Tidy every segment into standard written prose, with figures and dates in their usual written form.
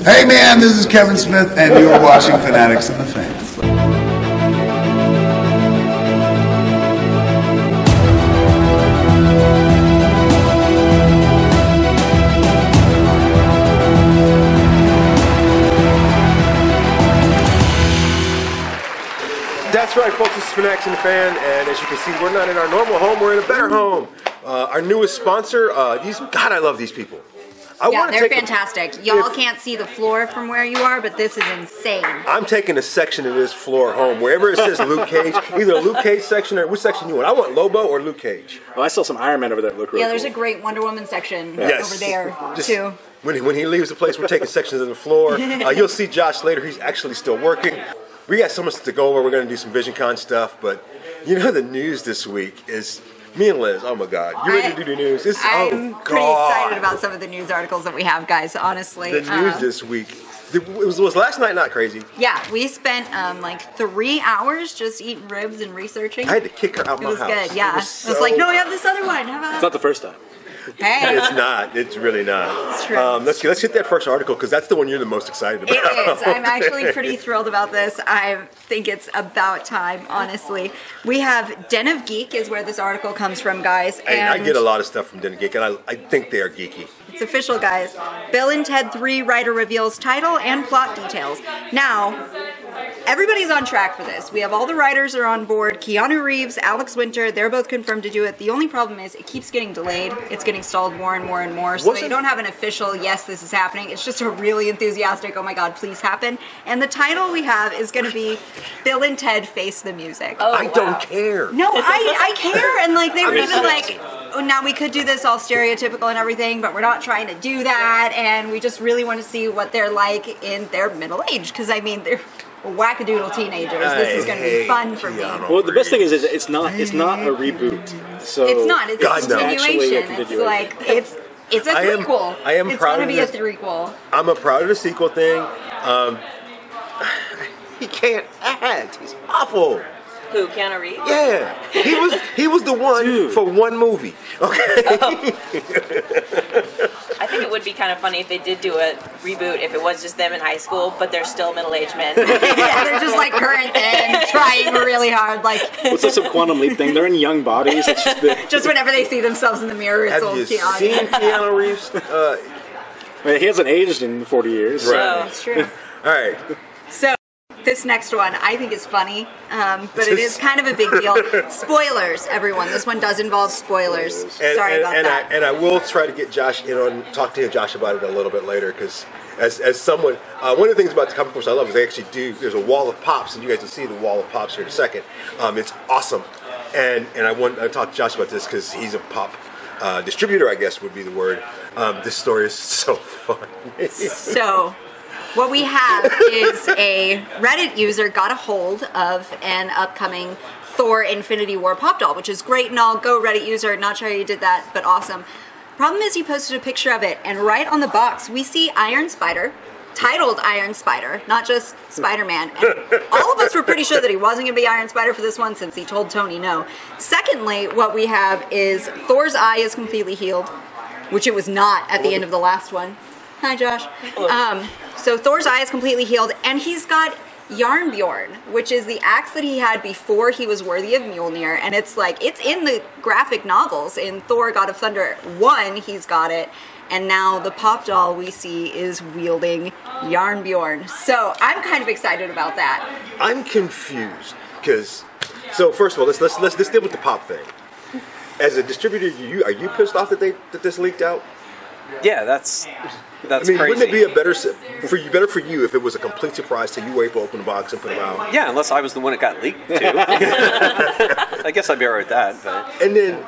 Hey man, this is Kevin Smith, and you are watching Fanatics and the Fans. That's right, folks. This is Fanatics and the Fan, and as you can see, we're not in our normal home. We're in a better home. Our newest sponsor. God, I love these people. Yeah, they're fantastic. Y'all can't see the floor from where you are, but this is insane. I'm taking a section of this floor home. Wherever it says Luke Cage, either a Luke Cage section or which section you want. I want Lobo or Luke Cage. Oh, I saw some Iron Man over there that look really there's cool. a great Wonder Woman section over there, too. When he leaves the place, we're taking sections of the floor. You'll see Josh later. He's actually still working. We got so much to go over. We're going to do some VisionCon stuff, but you know the news this week is... Me and Liz, oh my God. You ready to do the news? I'm pretty excited about some of the news articles that we have, guys, honestly. The news this week. Was last night not crazy? Yeah, we spent like 3 hours just eating ribs and researching. I had to kick her out my house. It was good, yeah. It was like, no, we have this other one. How about It's not the first time. Hey. It's not. It's really not. It's true. Let's hit that first article because that's the one you're the most excited about. It is. I'm actually pretty thrilled about this. I think it's about time, honestly. We have Den of Geek is where this article comes from, guys. And I get a lot of stuff from Den of Geek, and I think they are geeky. It's official, guys. Bill and Ted 3 writer reveals title and plot details. Now, everybody's on track for this. We have all the writers are on board. Keanu Reeves, Alex Winter, they're both confirmed to do it. The only problem is it keeps getting delayed. It's getting stalled more and more and more. So they don't have an official, yes, this is happening. It's just a really enthusiastic, oh my God, please happen. And the title we have is going to be Bill and Ted Face the Music. Oh, I don't care. No, I care. And like they were even like, oh, now we could do this all stereotypical and everything, but we're not trying to do that. And we just really want to see what they're like in their middle age. Because I mean, they're wackadoodle teenagers. This is going to be fun for me. Well, the best thing is it's not a reboot. So it's not. It's a continuation. It's like it's a threequel. I am it's proud going to be of a threequel. I'm proud of the sequel thing. He can't act. He's awful. Who, Keanu Reeves? Yeah, he was the one for one movie. Okay. Oh. I think it would be kind of funny if they did do a reboot if it was just them in high school, but they're still middle-aged men. Yeah, they're just like current and trying really hard. Like what's that some quantum leap thing? They're in young bodies. It's just whenever they see themselves in the mirror, it's old Keanu. Have you seen Keanu Reeves? He hasn't aged in 40 years. Right. That's true. All right. So. This next one I think is funny, but it is kind of a big deal. Spoilers, everyone. This one does involve spoilers. Sorry about that. And I will try to get Josh in on, talk to Josh about it a little bit later, because as someone, one of the things about the comic books I love is they actually there's a wall of pops, and you guys will see the wall of pops here in a second. It's awesome. And I want to talk to Josh about this because he's a pop distributor, I guess would be the word. This story is so fun. So... what we have is a Reddit user got a hold of an upcoming Thor Infinity War pop doll, which is great and all. Go Reddit user. Not sure how you did that, but awesome. Problem is he posted a picture of it, and right on the box we see Iron Spider, titled Iron Spider, not just Spider-Man. And all of us were pretty sure that he wasn't going to be Iron Spider for this one since he told Tony no. Secondly, what we have is Thor's eye is completely healed, which it was not at the end of the last one. Hi, Josh. So Thor's eye is completely healed, and he's got Yarnbjorn, which is the axe that he had before he was worthy of Mjolnir, and it's like, it's in the graphic novels. In Thor God of Thunder 1, he's got it, and now the pop doll we see is wielding Yarnbjorn. So I'm kind of excited about that. I'm confused, because, so first of all, let's deal with the pop thing. As a distributor, are you pissed off that this leaked out? Yeah, that's I mean, crazy. Wouldn't it be better for you if it was a complete surprise to you were able to open the box and put them out? Yeah, unless I was the one that got leaked too. I guess I'd be alright with that. But. And then,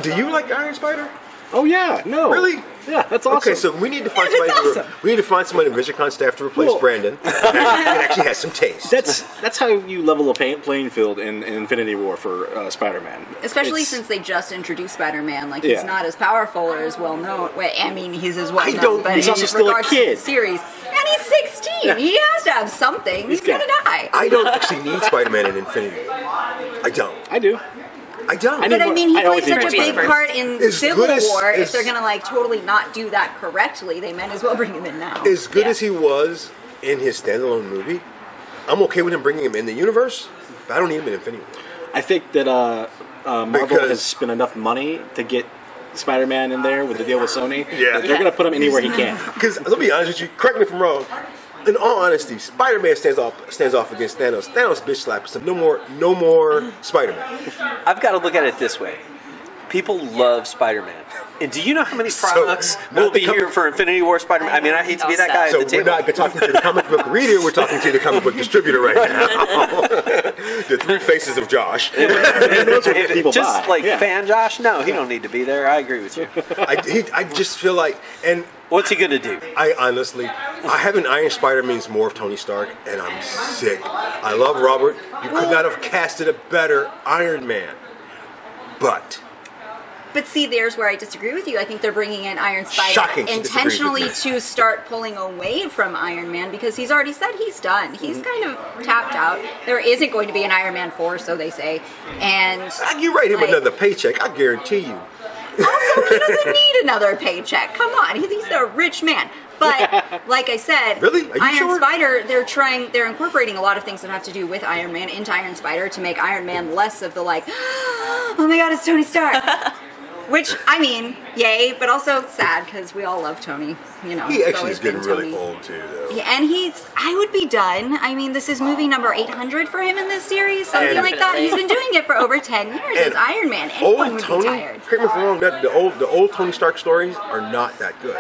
do you like Iron Spider? Oh yeah, no. Really? Yeah, that's awesome. Okay, so we need to find somebody. We need to find somebody in VisionCon staff to replace Brandon. That actually has some taste. That's how you level a playing field in Infinity War for Spider-Man. Especially since they just introduced Spider-Man, like he's not as powerful or as well known. I mean, he's as well known, but he's also still a kid. To the series, and he's 16. Yeah. He has to have something. He's gonna die. I don't actually need Spider-Man in Infinity War. I don't. I do. I don't. But I mean, he I always played such a think big first. part in As Civil good as- War. as- If they're gonna like totally not do that correctly, they might as well bring him in now. As good Yeah. as he was in his standalone movie, I'm okay with him bringing him in the universe, but I don't need him in Infinity War. I think that Marvel Because- has spent enough money to get Spider-Man in there with the deal with Sony. Yeah. that they're going to put him anywhere he can. Because let me be honest with you, correct me if I'm wrong. In all honesty, Spider-Man stands off against Thanos. Thanos bitch slaps him. No more Spider-Man. I've got to look at it this way. People love Spider-Man. And do you know how many products will be here for Infinity War Spider-Man? I mean, I hate to be that guy So at the we're table. not talking to the comic book reader, we're talking to the comic book distributor right now. The three faces of Josh. Those are what people Just buy. like Yeah. fan Josh? No, he don't need to be there. I agree with you. I just feel like, and What's he going to do? I honestly, I have an Iron Spider means more of Tony Stark, and I'm sick. I love Robert. You could not have casted a better Iron Man. But see, there's where I disagree with you. I think they're bringing in Iron Spider Shocking she disagrees with intentionally me. to start pulling away from Iron Man because he's already said he's done. He's kind of tapped out. There isn't going to be an Iron Man 4, so they say. And you write him like, another paycheck, I guarantee you. Also, he doesn't need another paycheck. Come on, he's a rich man. But like I said, Really? Are you Iron sure? Spider, they're incorporating a lot of things that have to do with Iron Man into Iron Spider to make Iron Man less of the like, oh my god, it's Tony Stark. Which, I mean, yay, but also sad because we all love Tony. You know, He he's actually always is getting been really Tony. old too, though. Yeah, and I would be done. I mean, this is movie number 800 for him in this series, something And- like that. He's been doing it for over 10 years as Iron Man. Anyone Old would Tony, be tired. correct me if I'm wrong, the old Tony Stark stories are not that good.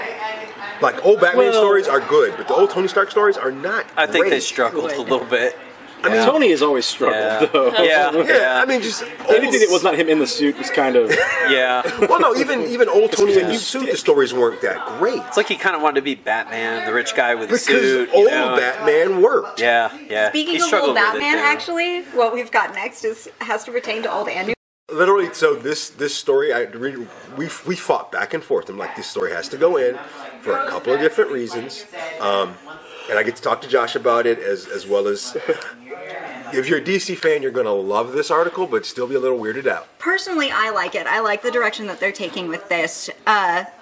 Like old Batman Well- stories are good, but the old Tony Stark stories are not. I think they great. struggled a little bit. I mean, Tony has always struggled, Yeah. though. Yeah. Yeah, I mean, just Anything that was not him in the suit was kind of... Yeah. Well, no, even old Tony in the suit, the stories weren't that great. It's like he kind of wanted to be Batman, the rich guy with the Because suit. old you know. Batman worked. Yeah, yeah. Speaking He of struggled old with it, Batman, too. actually, what we've got next has to pertain to old and new. Literally, so this story, we fought back and forth. I'm like, this story has to go in for a couple of different reasons, and I get to talk to Josh about it as well as. If you're a DC fan, you're going to love this article, but still be a little weirded out. Personally, I like it. I like the direction that they're taking with this.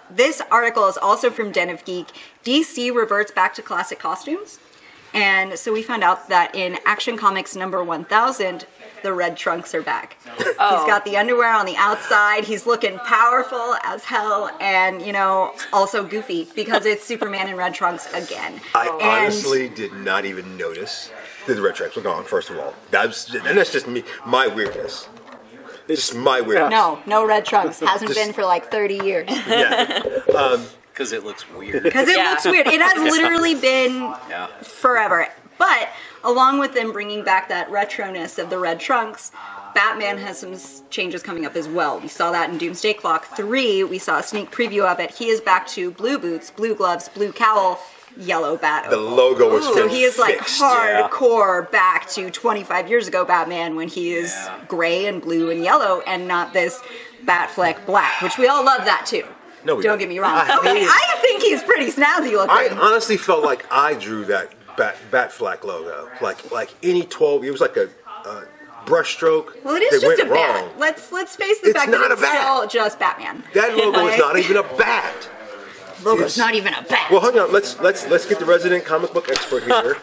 This article is also from Den of Geek. DC reverts back to classic costumes. And so we found out that in Action Comics number 1000, the red trunks are back. He's got the underwear on the outside. He's looking powerful as hell and, also goofy because it's Superman in red trunks again. I And- honestly did not even notice that the red tracks were gone, first of all. That's just me, my weirdness. It's just my weirdness. No red trunks. Hasn't Just- been for like 30 years. Yeah. Because it looks weird. Because it Yeah. looks weird. It has literally been Yeah. forever. But along with them bringing back that retroness of the red trunks, Batman has some changes coming up as well. We saw that in Doomsday Clock 3. We saw a sneak preview of it. He is back to blue boots, blue gloves, blue cowl, yellow bat. The logo was So he is like fixed. hardcore back to 25 years ago Batman when he is gray and blue and yellow and not this Batfleck black, which we all love that too. No, we Don't don't. get me wrong. I Okay, hate it. I think he's pretty snazzy looking. I honestly felt like I drew that Batfleck logo. Like any 12, it was like a brush stroke. Well, it is that just a went bat. wrong. Let's face the It's fact not that a it's bat. still just Batman. That logo is Like, not even a bat. logo's not even a bat. Well, hang on. Let's get the resident comic book expert here.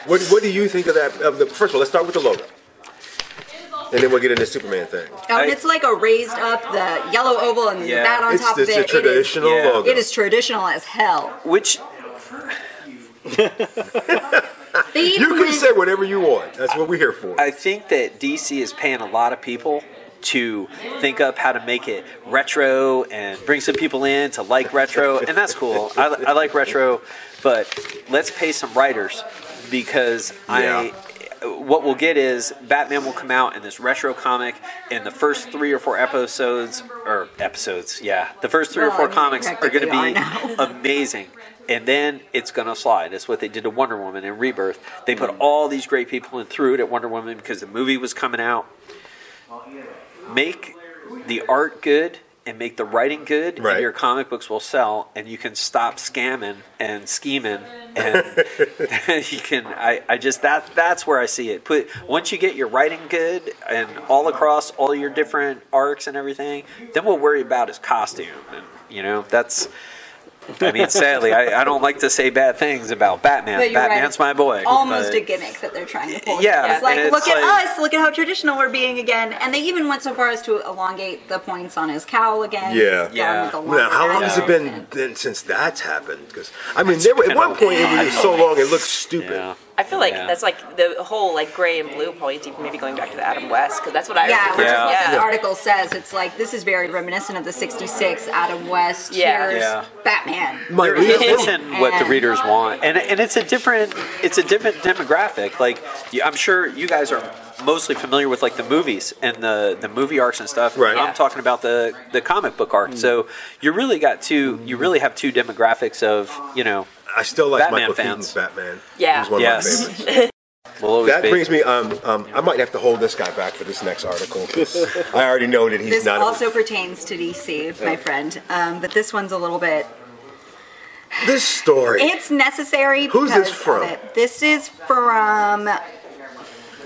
What do you think of that? First of all, let's start with the logo, and then we'll get into the Superman thing. And it's like a raised up, the yellow oval and the Yeah. bat on top of It's it. a traditional Yeah. logo. It is traditional as hell. Which, They even You can went- say whatever you want. That's what we're here for. I think that DC is paying a lot of people to think up how to make it retro and bring some people in to like retro, and that's cool. I like retro, but let's pay some writers because what we'll get is Batman will come out in this retro comic, and the first 3 or 4 episodes, the first 3 or 4 I mean, comics are going to technically be are now. amazing. And then it's going to slide. That's what they did to Wonder Woman in Rebirth. They put all these great people in through it at Wonder Woman because the movie was coming out. Make the art good and make the writing good, Right. and your comic books will sell, and you can stop scamming and scheming, and you can. I just that's where I see it. Once you get your writing good and all across all your different arcs and everything, then we'll worry about his costume, and that's. I mean, sadly, I don't like to say bad things about Batman. But you're Batman's my boy. Almost but- a gimmick that they're trying to pull. Yeah, It's like, and look it's at like- us, look at how traditional we're being again. And they even went so far as to elongate the points on his cowl again. Yeah. He's Yeah. gone with the Now, longer how long has it been accent. then since that's happened? Because I mean, there were, at been one a point it was so long it looked stupid. Yeah. I feel like Yeah. that's like the whole like gray and blue points, even maybe going back to the Adam West, because that's what I Yeah, which remember. is what Yeah. this article says. It's like, this is very reminiscent of the 66 Adam West. Yeah. Here's Yeah. Batman. My They're real- hitting what the And- readers want, and it's a different demographic. Like I'm sure you guys are mostly familiar with like the movies and the movie arcs and stuff. Right. I'm Yeah. talking about the comic book arc. So you really have two demographics of I still like Batman Michael fans. Keaton's Batman. Yeah. He's one Yes. of my favorites. will always That be. brings me. I might have to hold this guy back for this next article. 'Cause I already know that he's This not. also pertains to DC, my friend. But this one's a little bit... This story. It's necessary Who's because this from? of it. This is from...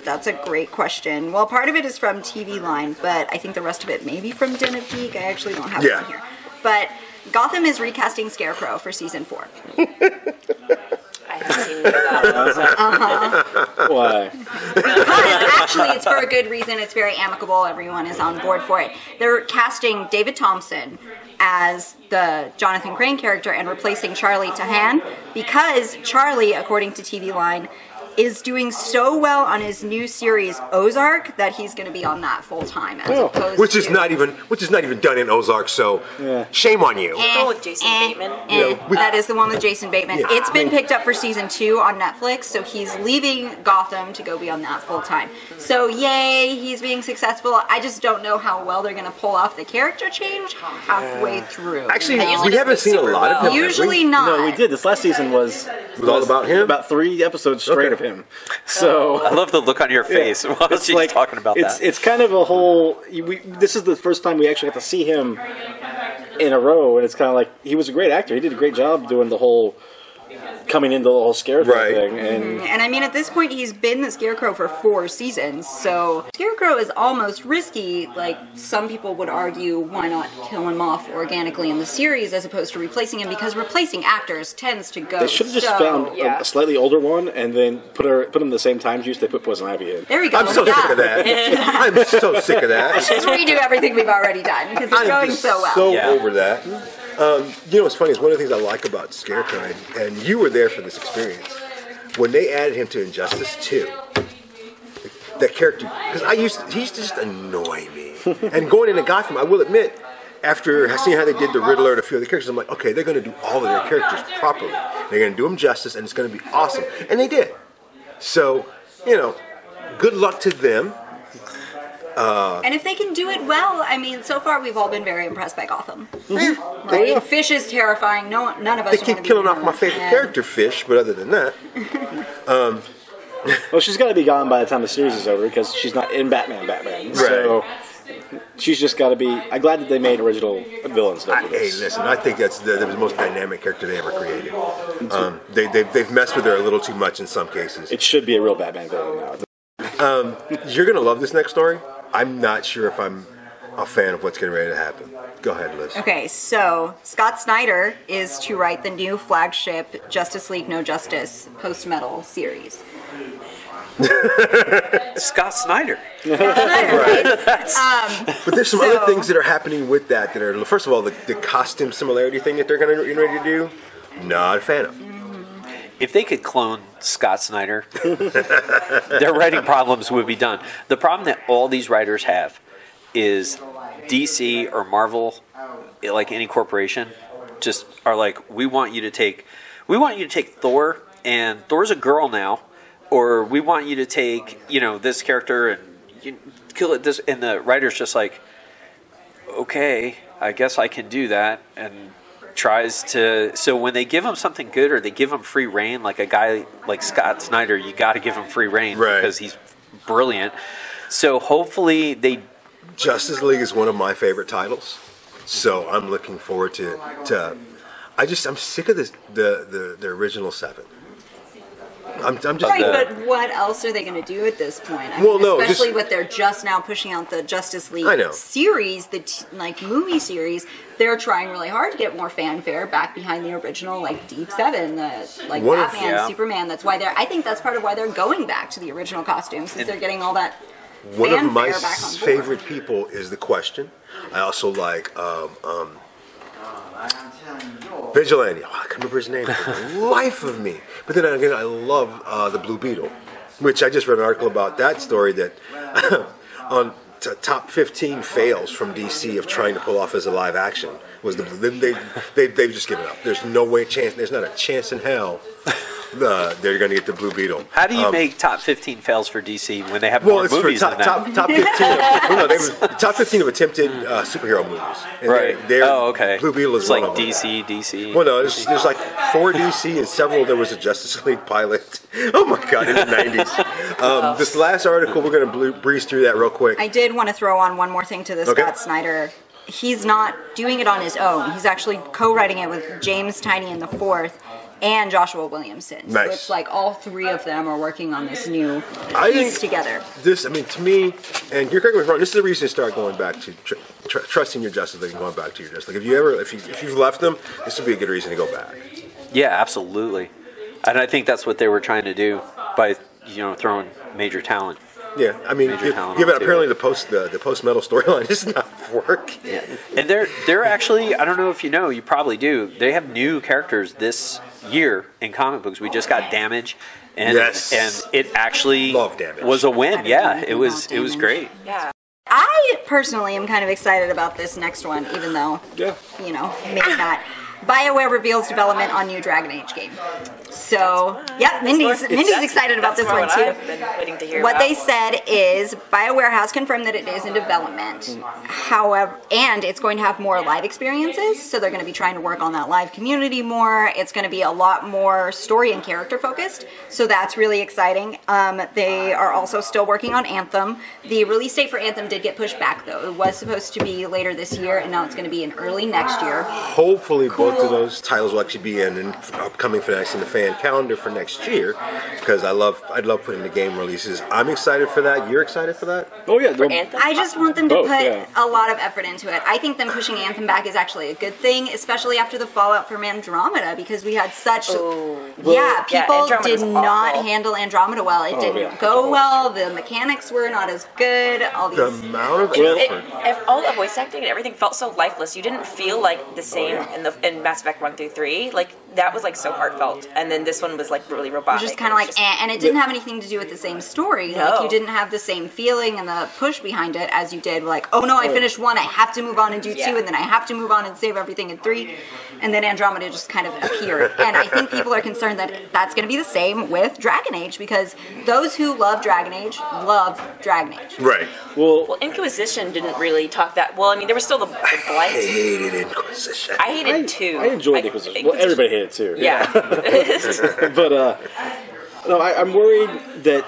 That's a great question. Well, part of it is from TV Line, but I think the rest of it may be from Den of Geek. I actually don't have it Yeah. on here. But Gotham is recasting Scarecrow for season 4. I haven't seen that. Why? Because actually, it's for a good reason. It's very amicable. Everyone is on board for it. They're casting David Thompson as the Jonathan Crane character and replacing Charlie Tahan because Charlie, according to TV Line, is doing so well on his new series Ozark that he's going to be on that full time as opposed which is to not even done in Ozark. So shame on you. The one with Jason Bateman. That is the one with Jason Bateman. Yeah. It's been picked up for season 2 on Netflix, so he's leaving Gotham to go be on that full time. So yay, he's being successful. I just don't know how well they're going to pull off the character change halfway through. Actually, They usually we haven't do seen a super lot of well. him. have we? Usually not. No, we did. This last season was all about him? About 3 episodes straight Okay. of him. So I love the look on your face while it's she's talking about that. It's kind of a whole. This is the first time we actually got to see him in a row, and it's kind of like he was a great actor. He did a great job doing the whole coming into the whole Scarecrow Right. thing, and And I mean, at this point, he's been the Scarecrow for 4 seasons, so Scarecrow is almost risky. Like, some people would argue, why not kill him off organically in the series as opposed to replacing him, because replacing actors tends to go they should have just so... found yeah. a slightly older one and then put him the same time juice they put Poison Ivy in. There we go. I'm so sick of that. I'm so sick of that. Just redo everything we've already done, because it's I'm going just so well. so Yeah. over that. You know what's funny is one of the things I like about Scarecrow, and you were there for this experience, when they added him to Injustice 2, that character, because he used to just annoy me. And going into Gotham, I will admit, after seeing how they did the Riddler and a few other characters, I'm like, okay, they're going to do all of their characters properly. They're going to do them justice, and it's going to be awesome. And they did. So, good luck to them. And if they can do it well, I mean, so far we've all been very impressed by Gotham. Right? Fish is terrifying. None of us They wanna keep be killing off him. my favorite And- character, Fish, but other than that, Well, she's got to be gone by the time the series is over because she's not in Batman. So she's just got to be. I'm glad that they made original villain stuff for hey, this. listen, I think that's the most dynamic character they ever created. They've messed with her a little too much in some cases. It should be a real Batman villain now. You're going to love this next story. I'm not sure if I'm a fan of what's getting ready to happen. Go ahead, Liz. Okay, so Scott Snyder is to write the new flagship Justice League No Justice post-metal series. Scott Snyder. But there's some So- other things that are happening with that are, first of all, the costume similarity thing that they're going to get ready to do, not a fan of. If they could clone Scott Snyder, their writing problems would be done. The problem that all these writers have is DC or Marvel, like any corporation, just are like, we want you to take Thor, and Thor's a girl now, or we want you to take this character and you kill it this, and the writer's just like, okay, I guess I can do that, and tries to. So when they give him something good or they give him free reign, like a guy like Scott Snyder, you got to give him free reign because he's brilliant. So hopefully they. Justice League is one of my favorite titles. So I'm looking forward to I'm sick of this the original 7. I'm just Right, but what else are they going to do at this point? I Well, mean, no, especially just- with they're just now pushing out the Justice League I know. series, movie series. They're trying really hard to get more fanfare back behind the original, like Deep 7, One of- Batman, Superman. That's why I think that's part of why they're going back to the original costumes, since they're getting all that one of my fanfare back on board. favorite people is The Question. I also like Vigilante. Oh, I can't remember his name for the life of me. But then again, I love the Blue Beetle, which I just read an article about that story that on top 15 fails from DC of trying to pull off as a live action was they've just given up. There's no way chance. There's not a chance in hell they're going to get the Blue Beetle. How do you make top 15 fails for DC when they have more It's movies for than that? top 15. Well, no, the top 15 of attempted superhero movies. And Right. they're- Blue Beetle is It's one like of them. DC. Well, no, there's like 4 DC and several. There was a Justice League pilot. Oh my God, in the 90s. This last article, we're going to breeze through that real quick. I did want to throw on one more thing to the Okay. Scott Snyder. He's not doing it on his own. He's actually co-writing it with James Tynion the Fourth and Joshua Williamson. Nice. So it's like all 3 of them are working on this new I piece think together. This, I mean, to me, and you're correct me if I'm wrong, this is the reason to start going back to trusting your Justice League and going back to your Justice League. If you've left them, this would be a good reason to go back. Yeah, absolutely. And I think that's what they were trying to do by throwing major talent. Yeah, I mean, Major talent given onto apparently it. the post metal storyline does not work. Yeah. And they're actually, I don't know if you probably do. They have new characters this year in comic books. We just got Damage, and Yes. and it actually Love Damage. was a I win. didn't know Yeah, anything it was about great. Yeah. I personally am kind of excited about this next one, even though, maybe not. BioWare reveals development on new Dragon Age game. So, yep, Mindy's excited about this more one what too. I've been waiting to hear What about. they said is BioWare has confirmed that it is in development. However, and it's going to have more live experiences, so they're going to be trying to work on that live community more. It's going to be a lot more story and character focused, so that's really exciting. They are also still working on Anthem. The release date for Anthem did get pushed back though. It was supposed to be later this year, and now it's going to be in early next year. Hopefully, both of those titles will actually be in an upcoming Fanatics in the Fan calendar for next year, because I'd love putting the game releases. I'm excited for that. You're excited for that? Oh yeah, For Anthem? I just want them to Both, put yeah. a lot of effort into it. I think them pushing Anthem back is actually a good thing, especially after the fallout from Andromeda, because we had such people Andromeda did was not awful. handle Andromeda well. It didn't yeah. go well. The mechanics were not as good. All these The amount of Well- effort. All the voice acting and everything felt so lifeless. You didn't feel like the same in Mass Effect 1 through 3. Like that was like so heartfelt, and then this one was like really robotic. just kind of like, and it didn't have anything to do with the same story. No. Like you didn't have the same feeling and the push behind it as you did. Like, oh no, I finished 1, I have to move on and do 2, and then I have to move on and save everything in 3, and then Andromeda just kind of appeared. And I think people are concerned that that's going to be the same with Dragon Age, because those who love Dragon Age love Dragon Age. Right. Well, Inquisition didn't really talk that well. I mean, there was still the I blight. hated Inquisition. I hated 2. I enjoyed Inquisition. Well, everybody hated it too. Yeah. But no, I'm worried that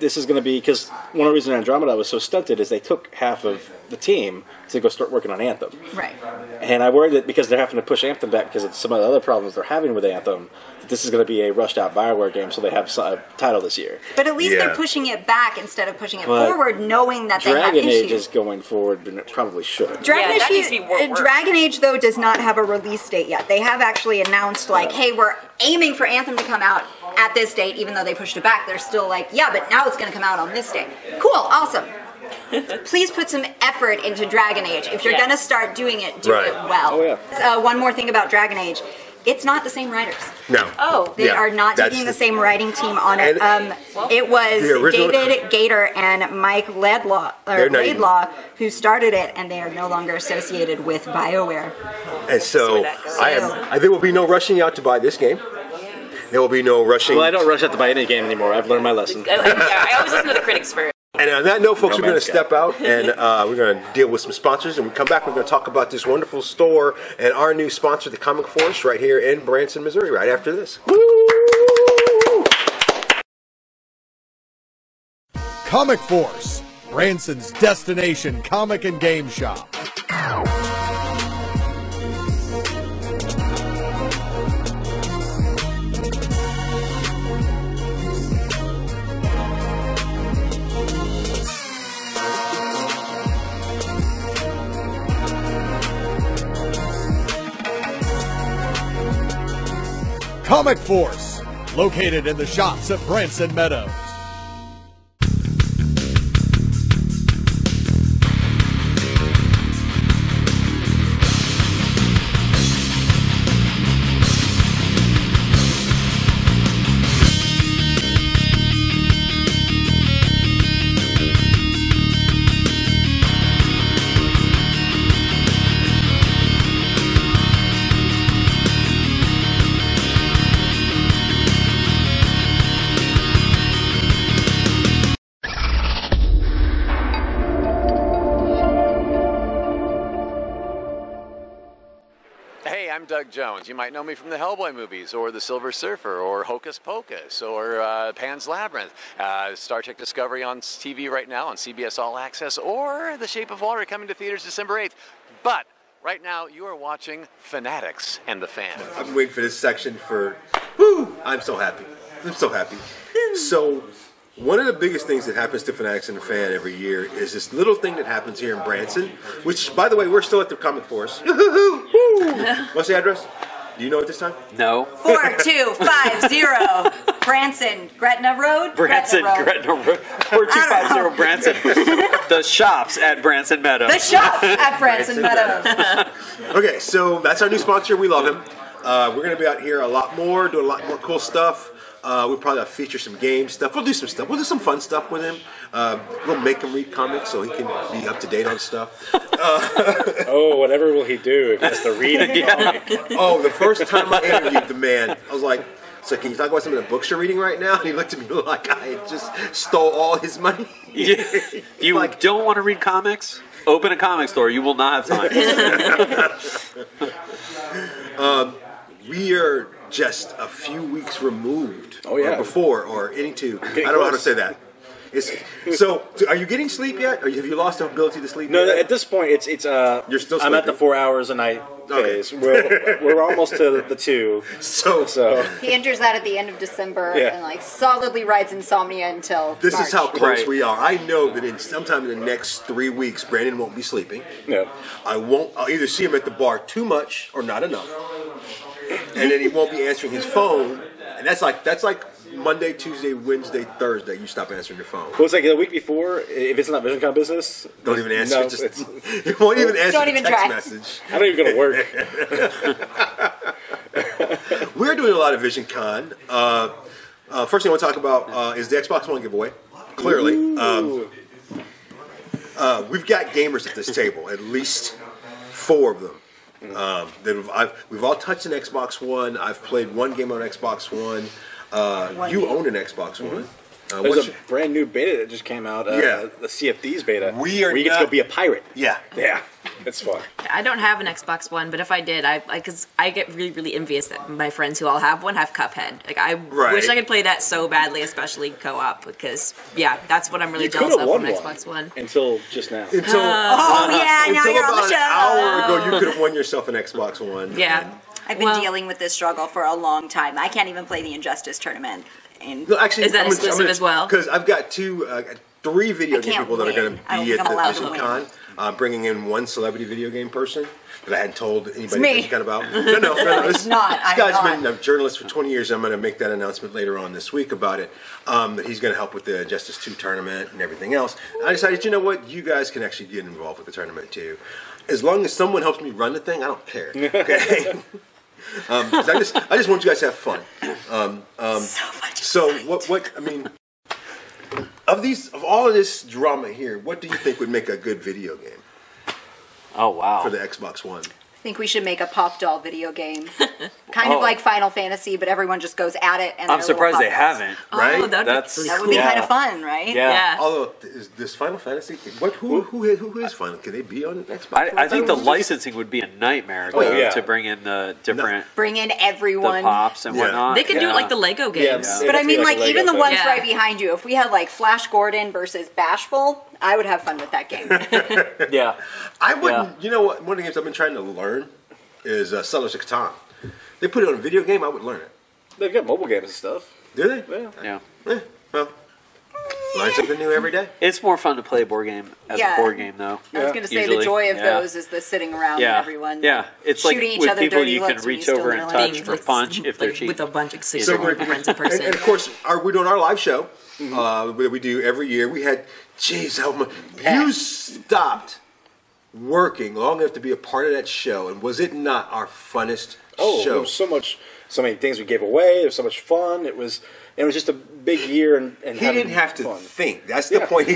this is going to be, because one of the reasons Andromeda was so stunted is they took half of the team to go start working on Anthem. Right. And I worry that because they're having to push Anthem back because of some of the other problems they're having with Anthem, that this is going to be a rushed out BioWare game, so they have a title this year. But at least Yeah. they're pushing it back instead of pushing it But forward, knowing that they have Dragon Age issues. is going forward, but it probably should. Dragon Yeah, that Age, needs to be more work. Dragon Age, though, does not have a release date yet. They have actually announced, like, hey, we're aiming for Anthem to come out at this date, even though they pushed it back. They're still like, yeah, but now it's going to come out on this date. Cool, awesome. Please put some effort into Dragon Age. If you're Yeah. going to start doing it, do Right. it well. Oh, yeah. One more thing about Dragon Age. It's not the same writers. No. Oh. They Yeah, are not that's taking the same writing team on it. And- It was The original- David Gator and Mike They're not even- Laidlaw who started it, and they are no longer associated with BioWare. And so where that goes. there will be no rushing out to buy this game. There will be no rushing. Well, I don't rush out to buy any game anymore. I've learned my lesson. I always listen to the critics first. And on that note, folks, No we're going to man's step out and we're going to deal with some sponsors. And when we come back, we're going to talk about this wonderful store and our new sponsor, the Comic Force, right here in Branson, Missouri, right after this. Comic Force, Branson's destination comic and game shop. Comic Force, located in the shops at Branson Meadows. Hey, I'm Doug Jones. You might know me from the Hellboy movies, or The Silver Surfer, or Hocus Pocus, or Pan's Labyrinth, Star Trek Discovery on TV right now on CBS All Access, or The Shape of Water coming to theaters December 8th. But right now, you are watching Fanatics and the Fan. I've been waiting for this section for... Woo! I'm so happy. I'm so happy. So, one of the biggest things that happens to Fanatics and the Fan every year is this little thing that happens here in Branson, which, by the way, we're still at the Comic Force. What's the address? Do you know it this time? No. 4250 Branson, Gretna Road? Branson, Gretna Road. 4250 Branson. The shops at Branson Meadows. The shop at Branson Meadows. Okay, so that's our new sponsor. We love him. We're going to be out here a lot more, doing a lot more cool stuff. We'll probably feature some game stuff. We'll do some stuff. We'll do some fun stuff with him. We'll make him read comics so he can be up to date on stuff. Oh, whatever will he do if he has to read a comic? Oh, the first time I interviewed the man, I was like, so can you talk about some of the books you're reading right now? And he looked at me like I had just stole all his money. You like, don't want to read comics? Open a comic store. You will not have time. We are just a few weeks removed. Oh, yeah. Or before, or into. I don't know how to say that. So, are you getting sleep yet? Or have you lost the ability to sleep No, yet? at this point, it's You're still I'm at the sleeping? 4 hours a night phase. We're almost to the 2. So He enters that at the end of December Yeah. and like solidly rides insomnia until this March. is how close Right. we are. I know that in sometime in the next 3 weeks, Brandon won't be sleeping. Yeah. I'll either see him at the bar too much or not enough. And then he won't be answering his phone. And that's like Monday, Tuesday, Wednesday, Thursday. You stop answering your phone. Well, it's like the week before, if it's not VisionCon business, Don't even answer. No, You won't even answer Don't the even text try. message. I'm not even going to work. We're doing a lot of VisionCon. First thing I want to talk about is the Xbox One giveaway. Clearly. We've got gamers at this table, at least 4 of them. We've all touched an Xbox One. I've played one game on Xbox One. You own an Xbox One. There's a brand new beta that just came out. The Sea of Thieves beta. We are where you get to go be a pirate. Yeah. Yeah. It's fun. I don't have an Xbox One, but if I did, because I get really, really envious that my friends who all have one have Cuphead. Like I wish I could play that so badly, especially co-op, because that's what I'm really You jealous could of have from won an one Xbox One. until just now. Oh yeah, now Until you're on about the show. an hour ago, you could have won yourself an Xbox One. Yeah. I've been dealing with this struggle for a long time. I can't even play the Injustice tournament. And No, actually, Is that exclusive as well? Because I've got 3 video I game can't people that are going win. to I don't be at think the I'm allowed to VisionCon, bringing in one celebrity video game person that I hadn't told anybody me. VisionCon about. No. It's not. This I'm guy's not. been a journalist for 20 years. I'm going to make that announcement later on this week about it. That he's going to help with the Justice 2 tournament and everything else. I decided, you know what? You guys can actually get involved with the tournament too. As long as someone helps me run the thing, I don't care. Okay. 'Cause I just want you guys to have fun. So what I mean, of all of this drama here, what do you think would make a good video game Oh, wow. for the Xbox One? I think we should make a pop doll video game. Kind of like Final Fantasy, but everyone just goes at it. And I'm they're surprised little they pop dolls. haven't. Right? Oh, that'd That's- be really that cool. would be Yeah. kind of fun, right? Yeah. Although is this Final Fantasy, who is Final? Can they be on Xbox? I think the One? licensing would be a nightmare Oh, yeah. to bring in the different Bring in the everyone. pops and Yeah. whatnot. They could do it Yeah. like the Lego games. But I mean, like, even the ones Yeah. right behind you, if we had, like, Flash Gordon versus Bashful, I would have fun with that game. Yeah. I wouldn't. You know what? One of the games I've been trying to learn is Settlers of Catan. They put it on a video game. I would learn it. They've got mobile games and stuff. Do they? Yeah. Yeah. Well, Learn something new every day. It's more fun to play a board game as a board game, though. I was going to say Usually. the joy of those is the sitting around and everyone it's like shooting each with other people dirty you can looks when reach you over still and know touch or punch if they're cheating. With a bunch of So we're friends in person. And of course, we're doing our live show that we do every year. We had, you stopped working long enough to be a part of that show, and was it not our funnest There show? was so many things we gave away. There was so much fun. It was just a big year, and he didn't have to think. That's the point.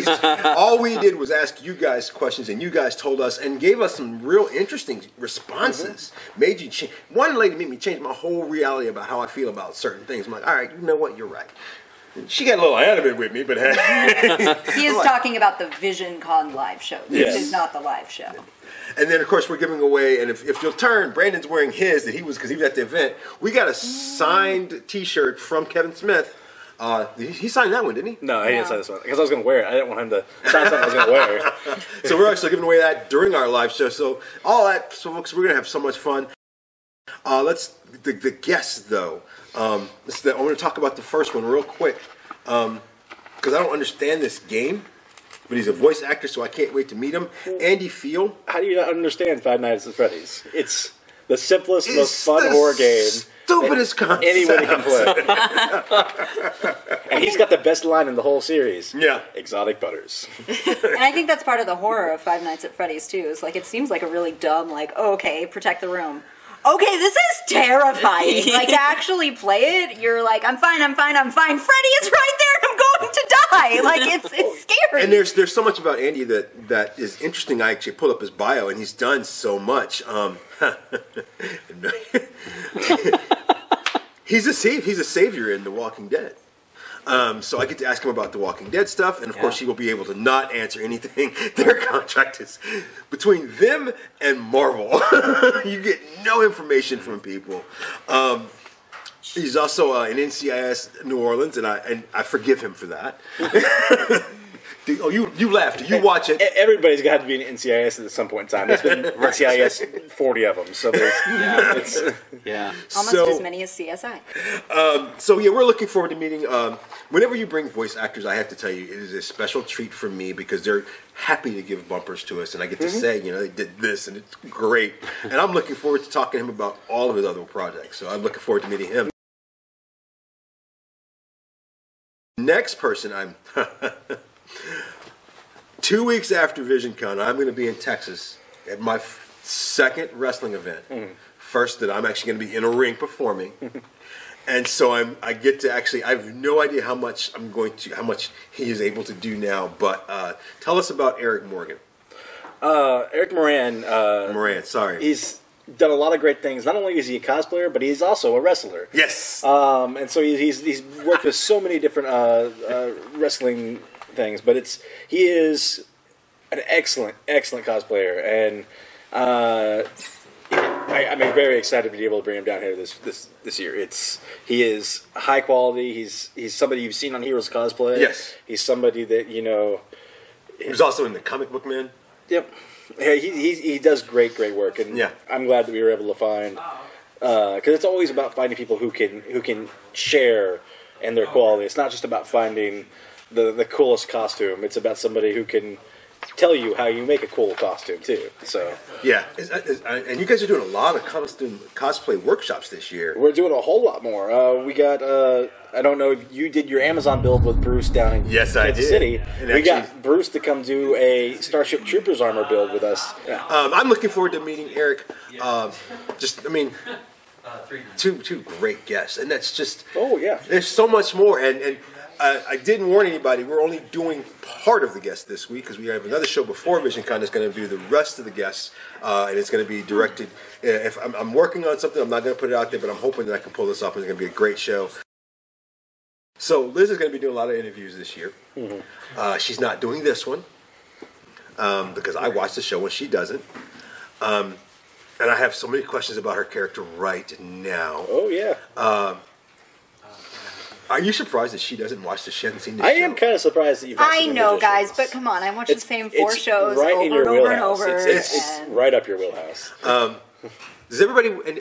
All we did was ask you guys questions, and you guys told us and gave us some real interesting responses. Made you change. One lady made me change my whole reality about how I feel about certain things. I'm like, all right, you know what? You're right. She got a little animated with me, but he is talking about the Vision Con live show, which is not the live show. And then, of course, we're giving away, and if you'll turn, Brandon's wearing his because he was at the event. We got a signed T-shirt from Kevin Smith. He signed that one, didn't he? No, he didn't sign this one because I was going to wear it. I didn't want him to sign something I was going to wear. So we're actually giving away that during our live show. So all that, so folks, we're going to have so much fun. The guests though. I want to talk about the first one real quick because I don't understand this game. But he's a voice actor, so I can't wait to meet him. Andy Field. How do you not understand Five Nights at Freddy's? It's the simplest, most fun horror game. Stupidest concept. Anybody can play. And he's got the best line in the whole series. Yeah. Exotic butters. And I think that's part of the horror of Five Nights at Freddy's, too. Is like, it seems like a really dumb, like, oh, okay, protect the room. Okay, this is terrifying. Like, to actually play it, you're like, I'm fine. Freddy is right there and I'm going to die. Like, it's scary. And there's so much about Andy that is interesting. I actually pulled up his bio, and he's done so much. He's a savior in The Walking Dead. So I get to ask him about The Walking Dead stuff, and of course he will be able to not answer anything. Their contract is between them and Marvel. You get no information from people. He's also in NCIS New Orleans, and I forgive him for that. Oh, you laughed. You watch it. Everybody's got to be in NCIS at some point in time. There's been NCIS 40 of them, so there's almost as many as CSI. So yeah, we're looking forward to meeting. Whenever you bring voice actors, I have to tell you, it is a special treat for me because they're happy to give bumpers to us, and I get to say, they did this, and it's great. And I'm looking forward to talking to him about all of his other projects. So I'm looking forward to meeting him. Next person, 2 weeks after VisionCon, I'm going to be in Texas at my second wrestling event. First that I'm actually going to be in a ring performing. And so I get to actually, I have no idea how much he is able to do now, but tell us about Eric Morgan. Eric Moran. Sorry. He's done a lot of great things. Not only is he a cosplayer, but he's also a wrestler. Yes. And so he's worked with so many different wrestling things, but he is an excellent cosplayer, and I'm very excited to be able to bring him down here this year. He is high quality. He's somebody you've seen on Heroes Cosplay. Yes. He's somebody that He was also in the Comic Book Man. Yep. Yeah, he does great work, and I'm glad that we were able to find because it's always about finding people who can share in their quality. It's not just about finding the coolest costume. It's about somebody who can tell you how you make a cool costume too. So yeah, and you guys are doing a lot of cosplay workshops this year. We're doing a whole lot more. We got I don't know if you did your Amazon build with Bruce down in Kansas City. We got Bruce to come do a Starship Troopers armor build with us. Yeah. I'm looking forward to meeting Eric. Two great guests, and that's just there's so much more. And I didn't warn anybody. We're only doing part of the guests this week because we have another show before VisionCon that's going to do the rest of the guests, and it's going to be directed. If I'm working on something, I'm not going to put it out there, but I'm hoping that I can pull this off, and it's going to be a great show. So Liz is going to be doing a lot of interviews this year. Mm-hmm. She's not doing this one because I watch the show when she doesn't. And I have so many questions about her character right now. Oh, yeah. Are you surprised that she doesn't watch the show? Hasn't seen the show? I am kind of surprised that you've watched I know, guys, but come on. I watch the same four shows right over in your and over wheelhouse. and over. It's right up your wheelhouse. Does everybody...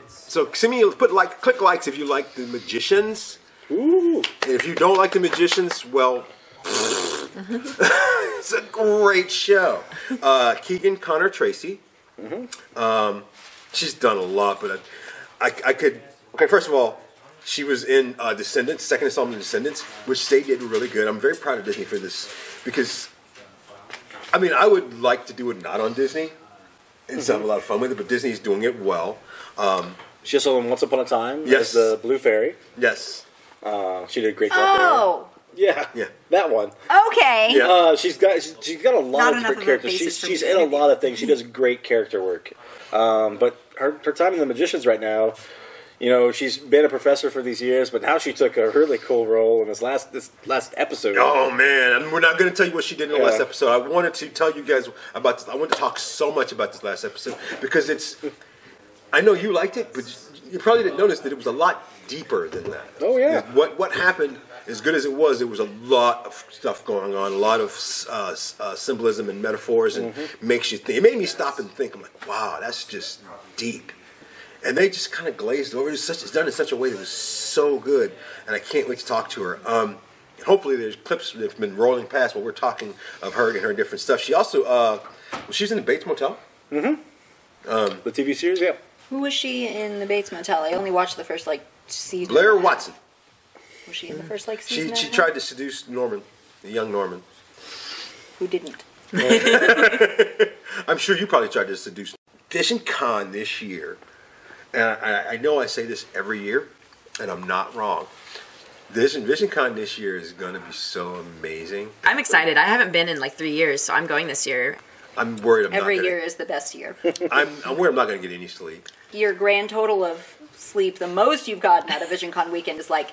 so send me, click likes if you like The Magicians. Ooh. And if you don't like The Magicians, well... It's a great show. Keegan Connor Tracy. She's done a lot, but I could. Okay, first of all, she was in Descendants, second installment of Descendants, which they did really good. I'm very proud of Disney for this because, I mean, I would like to do it not on Disney and still have a lot of fun with it, but Disney's doing it well. She also in Once Upon a Time Yes. as the Blue Fairy. Yes. She did a great job Oh, there. Yeah, that one. okay. Yeah. She's got a lot Not of enough different of her characters. faces She's for in me. a lot of things. She does great character work. But her time in The Magicians right now, you know, she's been a professor for these years, but now she took a really cool role in this last episode. Oh man, we're not going to tell you what she did in the last episode. I wanted to tell you guys about this. I wanted to talk so much about this last episode because it's. I know you liked it, but you probably didn't notice that it was a lot deeper than that. Oh yeah. What happened? As good as it was a lot of stuff going on, a lot of symbolism and metaphors, and makes you think. It made me stop and think. I'm like, wow, that's just deep. And they just kind of glazed over. It's done in such a way that was so good, and I can't wait to talk to her. Hopefully, there's clips that have been rolling past while we're talking of her and her different stuff. She also, she's in the Bates Motel. The TV series, yeah. Who was she in the Bates Motel? I only watched the first season. Blair Watson. Was she in the first season? She tried to seduce Norman, the young Norman. Who didn't? I'm sure you probably tried to seduce. Vision Con this year, and I know I say this every year, and I'm not wrong. Vision Con this year is going to be so amazing. I'm excited. I haven't been in like 3 years, so I'm going this year. I'm worried Every year is the best year. I'm worried I'm not going to get any sleep. Your grand total of sleep, the most you've gotten out of Vision Con weekend is like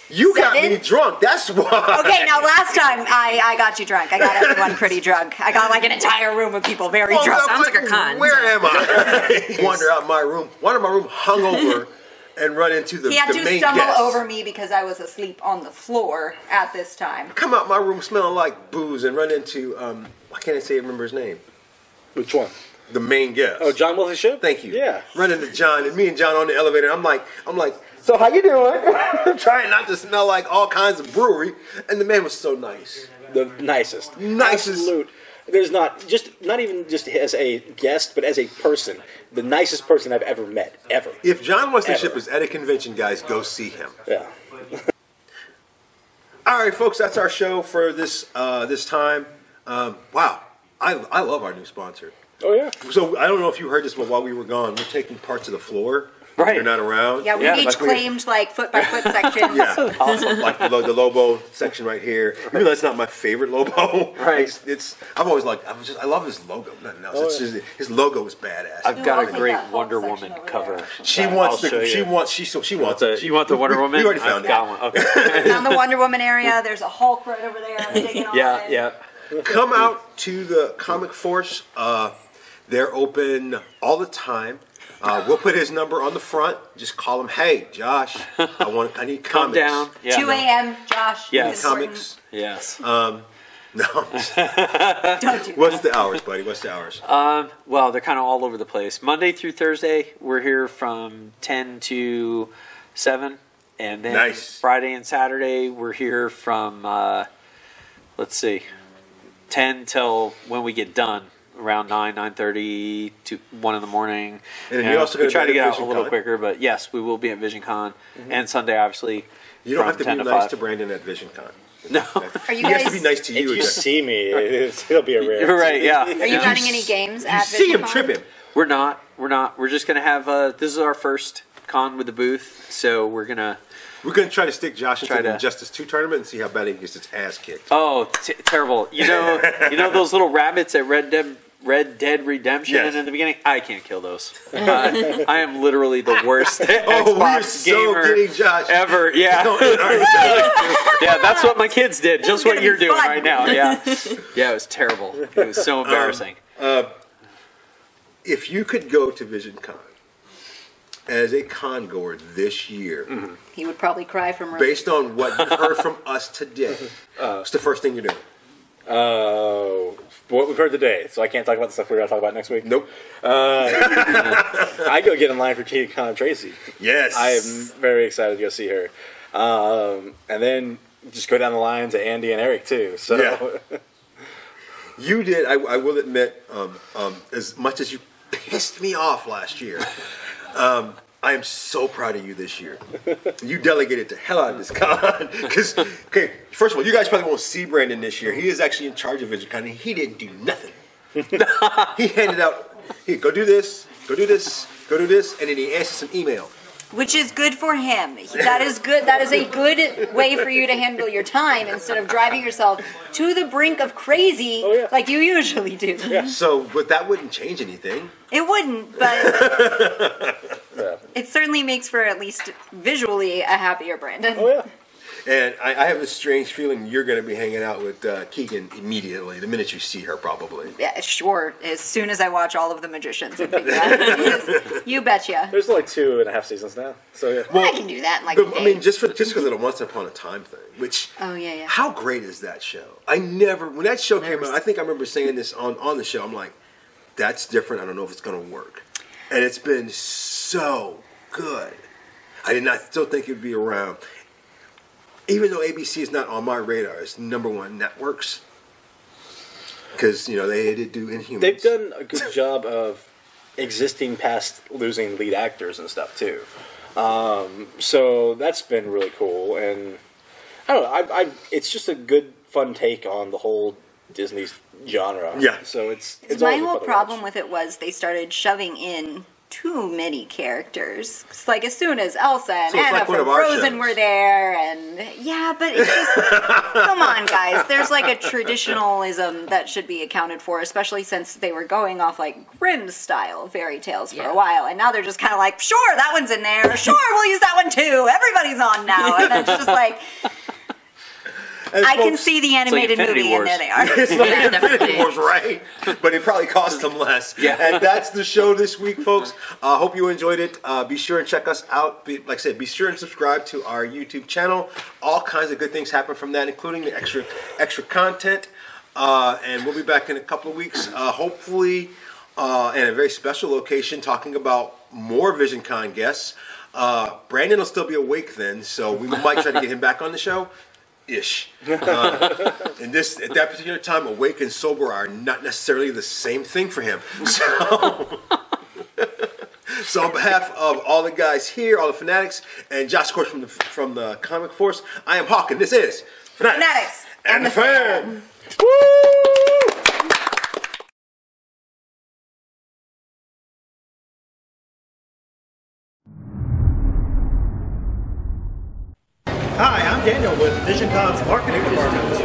You 7? got me drunk. That's why. Okay, now last time I got you drunk. I got everyone pretty drunk. I got like an entire room of people very drunk. Sounds like a con. Where am I? Wander out my room. Wander my room hungover and run into the, He had the to main stumble guest. over me because I was asleep on the floor at this time. Come out my room smelling like booze and run into why can't I remember his name? Which one? The main guest. Oh, John Wilson Ship? Thank you. Yeah. Run into John and me and John on the elevator. I'm like, so how you doing? I'm trying not to smell like all kinds of brewery, and the man was so nice. The nicest. Nicest. Absolute. There's not even just as a guest, but as a person, the nicest person I've ever met, ever. If John Wilson Ever. Ship is at a convention, guys, go see him. Yeah. All right, folks, that's our show for this time. Wow, I love our new sponsor. Oh yeah. So I don't know if you heard this, but while we were gone, we're taking parts of the floor. Right. They're not around. Yeah, we each claimed like foot by foot sections. Yeah, awesome. Like the Lobo section right here. Even though that's not my favorite Lobo. Right. It's I've always liked. I love his logo. Nothing else. It's just, his logo is badass. I've got I'll a take great that whole Wonder section Woman over cover. there. She wants I'll show she you. wants it. You want the Wonder Woman? We already found I've it. got one. Okay. Down the Wonder Woman area, there's a Hulk right over there. I'm digging on yeah, it. yeah. Come out to the Comic Force. They're open all the time. We'll put his number on the front. Just call him. Hey, Josh, I need Come comics. down. Yeah. 2 a.m. Josh. Yes. it's important. Comics. Yes. No. Don't do What's the hours, buddy? What's the hours? Well, they're kind of all over the place. Monday through Thursday, we're here from 10 to 7. And then Nice. Friday and Saturday, we're here from, 10 till when we get done. Around 9:30 to 1 in the morning. And then you also we gotta try be to at get out a Vision little Con. quicker, but yes, we will be at Vision Con. And Sunday, obviously. You don't from have to 10 be to nice 5. to Brandon at Vision Con. No. Are you He has guys? to be nice to If you. you see me, it'll be a rare. Right, yeah. Are you running any games You at see him, VisionCon? trip him. We're not. We're just going to have, this is our first con with the booth, so we're going to, We're going to try to stick Josh into Try the to- Injustice 2 tournament and see how bad he gets his ass kicked. oh, terrible. You know those little rabbits at Red Dead Redemption Yes. in the beginning? I can't kill those. I am literally the worst We're Xbox so gamer getting Josh. ever. Yeah. Yeah, that's what my kids did. Just what gonna you're be doing fun. right now. Yeah. Yeah, it was terrible. It was so embarrassing. If you could go to Vision Con as a con goer this year, He would probably cry from relief. based on what you've heard from us today, what's the first thing you're doing? What we've heard today, so I can't talk about the stuff we're going to talk about next week. Nope. I go get in line for Keegan Tracy. Yes. I am very excited to go see her. And then just go down the line to Andy and Eric too. So yeah. You did. I will admit, as much as you pissed me off last year, I am so proud of you this year. You delegated the hell out of this con. Because, okay, first of all, you guys probably won't see Brandon this year. He is actually in charge of VisionCon, and he didn't do nothing. He handed out, here, go do this, go do this, go do this, and then he answered some email. Which is good for him. That is good. That is a good way for you to handle your time instead of driving yourself to the brink of crazy like you usually do. Yeah. So, but that wouldn't change anything. It wouldn't, but it certainly makes for at least visually a happier Brandon. Oh yeah. And I have this strange feeling you're going to be hanging out with Keegan immediately, the minute you see her, probably. Yeah, sure. As soon as I watch all of the Magicians and Big you betcha. There's like 2.5 seasons now, so yeah. Well, I can do that in like a day. I mean, just because of the Once Upon a Time thing, which, how great is that show? When that show came out, I think I remember saying this on the show, I'm like, that's different, I don't know if it's going to work. And it's been so good. I did not still think it would be around. Even though ABC is not on my radar, it's #1 networks. Because, they did do Inhumans. They've done a good job of existing past losing lead actors and stuff, too. So that's been really cool. And I don't know, it's just a good, fun take on the whole Disney genre. Yeah. So it's my whole problem with it was they started shoving in too many characters. It's like as soon as Elsa and Anna from Frozen were there, and but it's just come on, guys. There's like a traditionalism that should be accounted for, especially since they were going off like Grimm's style fairy tales for a while, and now they're just kind of like, sure, that one's in there. Sure, we'll use that one too. Everybody's on now, and it's just like. I can see the animated movie, and there they are. It's like Infinity Wars, right? But it probably cost them less. Yeah. And that's the show this week, folks. Hope you enjoyed it. Be sure and check us out. Like I said, be sure and subscribe to our YouTube channel. All kinds of good things happen from that, including the extra content. And we'll be back in a couple of weeks, hopefully, in a very special location, talking about more VisionCon guests. Brandon will still be awake then, so we might try to get him back on the show. Ish. At that particular time, awake and sober are not necessarily the same thing for him. So on behalf of all the guys here, all the Fanatics, and Josh, of course, from the Comic Force, I am Hawk, and this is Fanatics and the Fan. Woo! Hi, I'm Daniel with VisionCon's marketing department.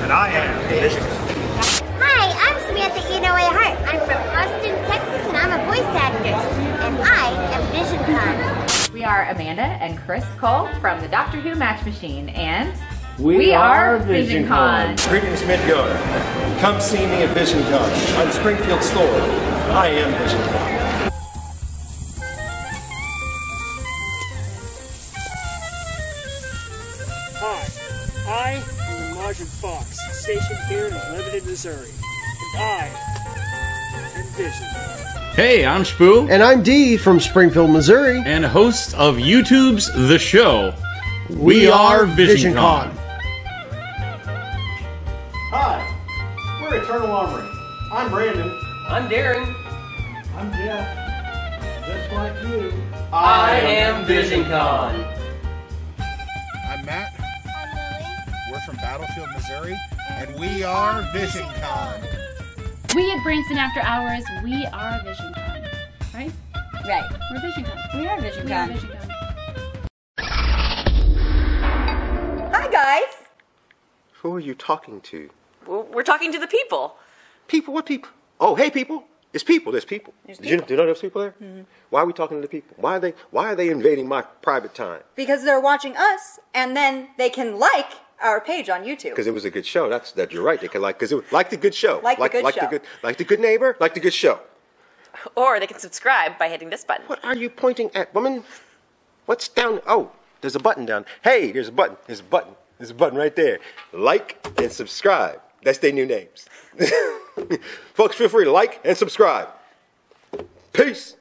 And I am VisionCon. Hi, I'm Samantha Inoue Hart. I'm from Austin, Texas, and I'm a voice actor. And I am VisionCon. We are Amanda and Chris Cole from the Doctor Who Match Machine, and we are VisionCon. Greetings, Midgard. Come see me at VisionCon. I'm Springfield Store. I am VisionCon. I am the Margin Fox, stationed here in Lebanon, Missouri, and I am Vision. Hey, I'm Spoo. And I'm Dee from Springfield, Missouri. And host of YouTube's The Show. We are VisionCon. Hi, we're Eternal Armory. I'm Brandon. I'm Darren. I'm Jeff. Just like you. I am VisionCon. I'm Matt. We're from Battlefield, Missouri, and we are VisionCon. We at Branson After Hours, we are VisionCon, right? Right. We're VisionCon. We are VisionCon. We are VisionCon. Hi, guys. Who are you talking to? We're talking to the people. People? What people? Oh, hey, people. It's people. There's people. Do you know there's people there? Mm-hmm. Why are we talking to the people? Why are they invading my private time? Because they're watching us, and then they can like our page on YouTube. Because it was a good show. That you're right. They can like, because it was like the good show. Like the good show. Like the good neighbor, like the good show. Or they can subscribe by hitting this button. What are you pointing at, woman? What's down? Oh, there's a button down. Hey, there's a button. There's a button. There's a button right there. Like and subscribe. That's their new names. Folks, feel free to like and subscribe. Peace.